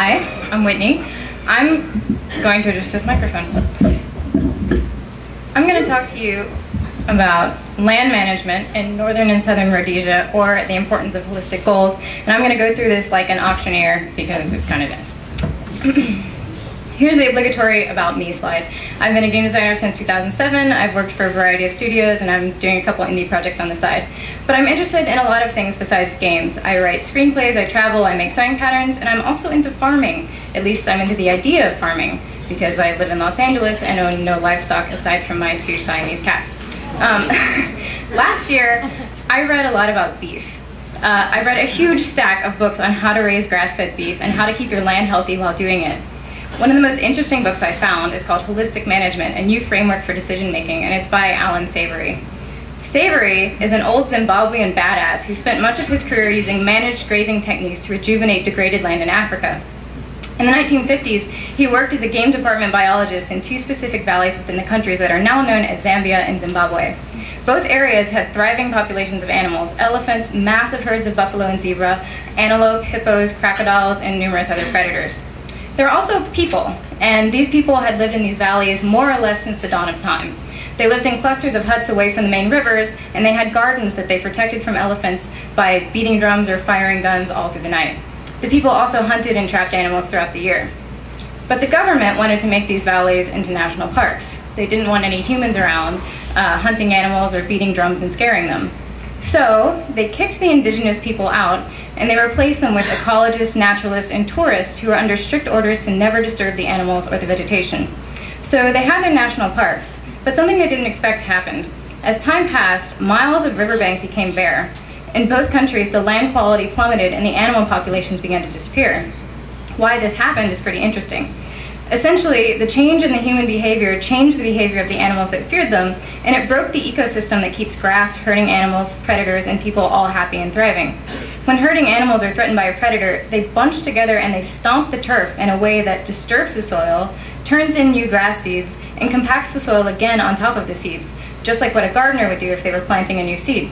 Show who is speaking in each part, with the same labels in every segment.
Speaker 1: Hi, I'm Whitney. I'm going to adjust this microphone. I'm going to talk to you about land management in northern and southern Rhodesia, or the importance of holistic goals. And I'm going to go through this like an auctioneer because it's kind of dense. Here's the obligatory about me slide. I've been a game designer since 2007. I've worked for a variety of studios, and I'm doing a couple indie projects on the side. But I'm interested in a lot of things besides games. I write screenplays, I travel, I make sewing patterns, and I'm also into farming. At least I'm into the idea of farming, because I live in Los Angeles and own no livestock aside from my 2 Siamese cats. Last year, I read a lot about beef. I read a huge stack of books on how to raise grass-fed beef and how to keep your land healthy while doing it. One of the most interesting books I found is called Holistic Management, a New Framework for Decision Making, and it's by Alan Savory. Savory is an old Zimbabwean badass who spent much of his career using managed grazing techniques to rejuvenate degraded land in Africa. In the 1950s, he worked as a game department biologist in 2 specific valleys within the countries that are now known as Zambia and Zimbabwe. Both areas had thriving populations of animals: elephants, massive herds of buffalo and zebra, antelope, hippos, crocodiles, and numerous other predators. There are also people, and these people had lived in these valleys more or less since the dawn of time. They lived in clusters of huts away from the main rivers, and they had gardens that they protected from elephants by beating drums or firing guns all through the night. The people also hunted and trapped animals throughout the year. But the government wanted to make these valleys into national parks. They didn't want any humans around hunting animals or beating drums and scaring them. So they kicked the indigenous people out, and they replaced them with ecologists, naturalists, and tourists who were under strict orders to never disturb the animals or the vegetation. So they had their national parks, but something they didn't expect happened. As time passed, miles of riverbank became bare. In both countries, the land quality plummeted and the animal populations began to disappear. Why this happened is pretty interesting. Essentially, the change in the human behavior changed the behavior of the animals that feared them, and it broke the ecosystem that keeps grass, herding animals, predators, and people all happy and thriving. When herding animals are threatened by a predator, they bunch together and they stomp the turf in a way that disturbs the soil, turns in new grass seeds, and compacts the soil again on top of the seeds, just like what a gardener would do if they were planting a new seed.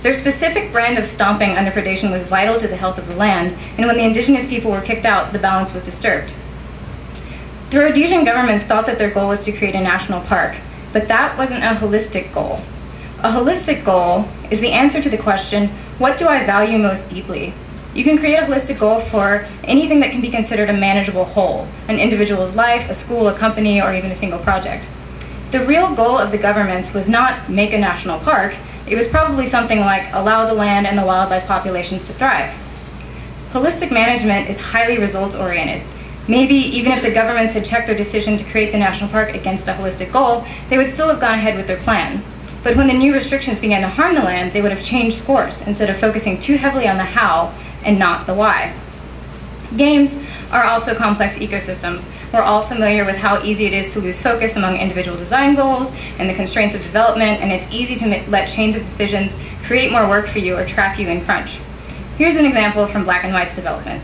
Speaker 1: Their specific brand of stomping under predation was vital to the health of the land, and when the indigenous people were kicked out, the balance was disturbed. The Rhodesian governments thought that their goal was to create a national park, but that wasn't a holistic goal. A holistic goal is the answer to the question, what do I value most deeply? You can create a holistic goal for anything that can be considered a manageable whole, an individual's life, a school, a company, or even a single project. The real goal of the governments was not make a national park. It was probably something like allow the land and the wildlife populations to thrive. Holistic management is highly results-oriented. Maybe even if the governments had checked their decision to create the national park against a holistic goal, they would still have gone ahead with their plan. But when the new restrictions began to harm the land, they would have changed course instead of focusing too heavily on the how and not the why. Games are also complex ecosystems. We're all familiar with how easy it is to lose focus among individual design goals and the constraints of development, and it's easy to let change of decisions create more work for you or trap you in crunch. Here's an example from Black and White's development.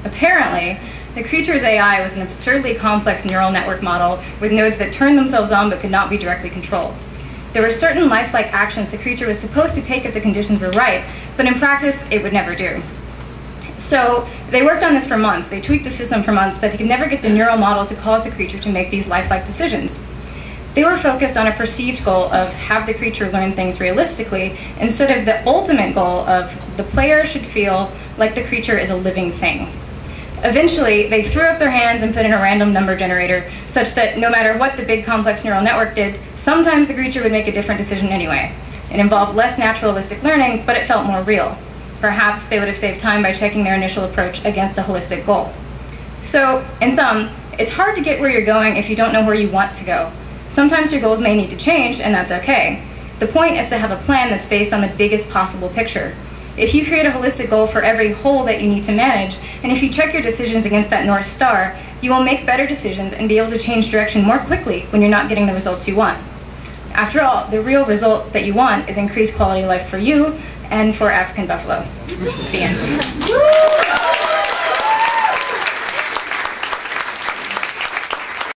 Speaker 1: Apparently, the creature's AI was an absurdly complex neural network model with nodes that turned themselves on but could not be directly controlled. There were certain lifelike actions the creature was supposed to take if the conditions were right, but in practice, it would never do. So they worked on this for months. They tweaked the system for months, but they could never get the neural model to cause the creature to make these lifelike decisions. They were focused on a perceived goal of have the creature learn things realistically, instead of the ultimate goal of the player should feel like the creature is a living thing. Eventually, they threw up their hands and put in a random number generator, such that no matter what the big complex neural network did, sometimes the creature would make a different decision anyway. It involved less naturalistic learning, but it felt more real. Perhaps they would have saved time by checking their initial approach against a holistic goal. So, in sum, it's hard to get where you're going if you don't know where you want to go. Sometimes your goals may need to change, and that's okay. The point is to have a plan that's based on the biggest possible picture. If you create a holistic goal for every whole that you need to manage, and if you check your decisions against that North Star, you will make better decisions and be able to change direction more quickly when you're not getting the results you want. After all, the real result that you want is increased quality of life for you and for African buffalo. The end.